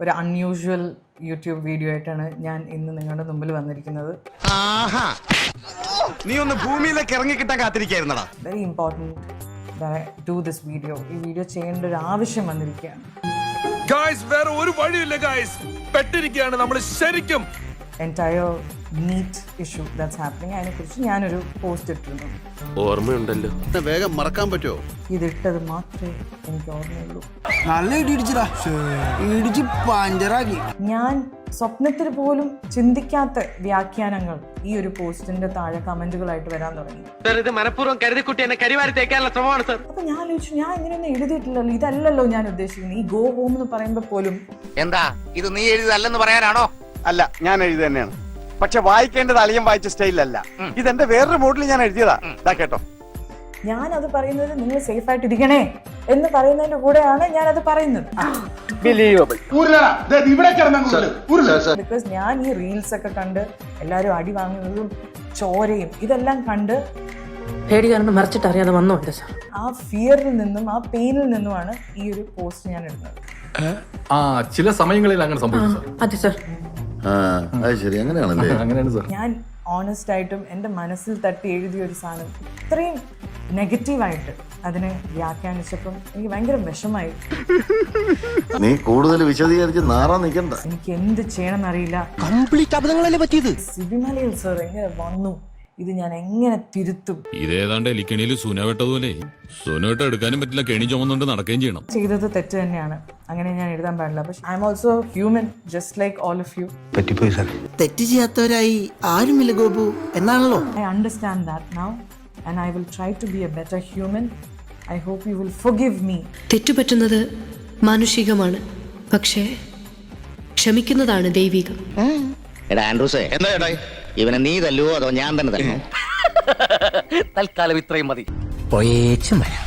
ഒരു unusual YouTube video ആയിട്ടാണ് ഞാൻ ഇന്ന് നിങ്ങളുടെ മുമ്പിൽ വന്നിരിക്കുന്നത്. നീ ഒന്ന് ഭൂമിയിലേക്ക് ഇറങ്ങി കിട്ടാൻ കാത്തിരിക്കായിരുന്നടാ. Very important that I do this video. ഈ വീഡിയോ ചെയ്യേണ്ട ഒരു ആവശ്യം വന്നിരിക്കുകയാണ്. ഗായ്സ് വേറെ ഒരു വഴിയില്ല ഗായ്സ്, പെട്ടിരിക്കുകയാണ് നമ്മൾ ശരിക്കും. Entire NEET issue that's happening, അതിനെക്കുറിച്ച് ഞാനൊരു പോസ്റ്റ് ഇട്ടിരുന്നു. ഓർമ്മയുണ്ടല്ലോ, വേഗം മറക്കാൻ പറ്റുമോ? ഇതിട്ടത് മാത്രമേ എനിക്ക് ഓർമ്മയുള്ളൂ. നല്ല ഇടിച്ചിടാ, ഇടിച്ച് പഞ്ചറാക്കി. ഞാൻ സ്വപ്നത്തിൽ പോലും ചിന്തിക്കാത്ത വ്യാഖ്യാനങ്ങൾ ഈ ഒരു പോസ്റ്റിന്റെ താഴെ കമന്റുകളായിട്ട് വരാൻ തുടങ്ങി. അപ്പൊ ഞാൻ ചോദിച്ചു, ഞാൻ ഇങ്ങനെയൊന്നും എഴുതിയിട്ടില്ലല്ലോ, ഇതല്ലല്ലോ ഞാൻ ഉദ്ദേശിക്കുന്നത്. ഈ ഗോ ഹോം എന്ന് പറയുമ്പോ പോലും എന്താ ഇത് നീ എഴുതിയതല്ലെന്ന് പറയാനാണോ? അല്ല, ഞാൻ എഴുതി തന്നെയാണ്. പക്ഷെ വായിക്കേണ്ടത് അളിയൻ വായിച്ച സ്റ്റൈലല്ല. ഇതെന്റെ വേറൊരു മോഡലിൽ ഞാൻ എഴുതിയതാ. ഇതാ കേട്ടോ. ഞാൻ അത് പറയുന്നത് നിങ്ങൾ സേഫ് ആയിട്ട് ഇരിക്കണേ എന്ന് പറയുന്നതിന്റെ കൂടെയാണ് ഞാൻ അത് പറയുന്നത്. ബിക്കോസ് ഞാൻ ഈ റീൽസ് ഒക്കെ കണ്ട് എല്ലാരും അടി വാങ്ങുന്നതും ചോരയും ഇതെല്ലാം കണ്ട് പേടി കാരണം മറിച്ചിട്ട് അറിയാതെ വന്നോണ്ട് സാർ. ആ ഫിയറിൽ നിന്നും ആ പെയിനിൽ നിന്നുമാണ് ഈ ഒരു പോസ്റ്റ് ഞാൻ ഇടുന്നത്. ചില സമയങ്ങളിൽ അങ്ങനെ സംഭവിച്ചു. അതെ സാർ. ശരി, അങ്ങനെയാണല്ലേ? അങ്ങനെയാണ് സാർ. ഞാൻ ഓണസ്റ്റ് ആയിട്ടും എൻ്റെ മനസ്സിൽ തട്ടി എഴുതിയ ഒരു സാധനം ഇത്രയും നെഗറ്റീവായിട്ട് അതിനെ വ്യാഖ്യാനിച്ചപ്പം എനിക്ക് ഭയങ്കര വിഷമായി. നീ കൂടുതൽ വിശദീകരിച്ച് നാറാൻ നിൽക്കണ്ട. എനിക്ക് എന്ത് ചെയ്യണമെന്നറിയില്ല. കംപ്ലീറ്റ് അബദ്ധങ്ങളല്ലേ പറ്റിയത്? സിബി മലയിൽ സർ എങ്ങനെ വന്നു, ഇത് ഞാൻ എങ്ങനെ തിരുത്തും? ഇതേതാണ്ട് എലിക്കണിയിൽ സുനവെട്ടതുപോലെ സുനവെട്ട എടുക്കാനും പറ്റില്ല, കെണി ചുമന്നുകൊണ്ട് നടക്കുകയും ചെയ്യണം. ചെയ്തത് തെറ്റ് തന്നെയാണ്, അങ്ങനെ ഞാൻ എഴുതാൻ പാടില്ല. പക്ഷെ I am also human just like all of you. പറ്റിപ്പോയി സാർ. തെറ്റ് ചെയ്യാത്തവരായി ആരുമില്ല ഗോപു എന്നാണല്ലോ. I understand that now and I will try to be a better human. I hope you will forgive me. തെറ്റുപറ്റുന്നത് മാനുഷികമാണ്, പക്ഷേ ക്ഷമിക്കുന്നതാണ് ദൈവികം. എടാ ആൻഡ്രൂസേ, എന്താ ചേട്ടാ ഇവനെ നീ തല്ലുവോ അതോ ഞാൻ തന്നെ തല്ലോ? തൽക്കാലം ഇത്രയും മതി. പോയേച്ചും വരാം.